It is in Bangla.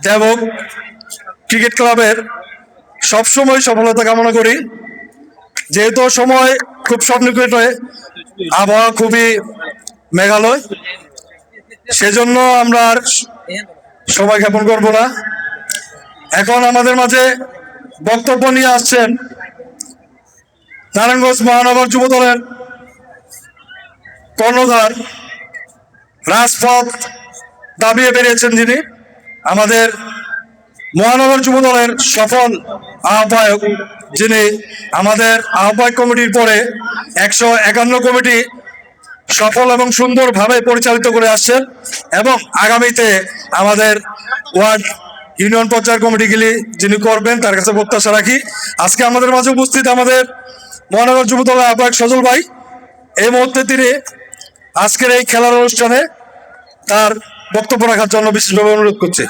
দেবক ক্রিকেট ক্লাবের সবসময় সফলতা কামনা করি। যেহেতু সময় খুব সন্নিকটে, আবহাওয়া খুবই মেঘালয়, সেজন্য আমরা আর সময় জ্ঞাপন করব না। এখন আমাদের মাঝে বক্তব্য নিয়ে আসছেন নারায়ণগঞ্জ মহানগর যুব দলের কর্ণধার, রাজপথ দাবিয়ে বেরিয়েছেন যিনি, আমাদের মহানগর যুব দলের সফল আহ্বায়ক, যিনি আমাদের আহ্বায়ক কমিটির পরে 151 কমিটি সফল এবং সুন্দরভাবে পরিচালিত করে আসছেন এবং আগামীতে আমাদের ওয়ার্ড ইউনিয়ন পর্যায়ের কমিটিগুলি যিনি করবেন তার কাছে প্রত্যাশা রাখি। আজকে আমাদের মাঝে উপস্থিত আমাদের মহানগর যুব দলের আহ্বায়ক সজল ভাই, এই মুহূর্তে তিনি আজকের এই খেলার অনুষ্ঠানে তার বক্তব্য রাখার জন্য বিশেষভাবে অনুরোধ করছি।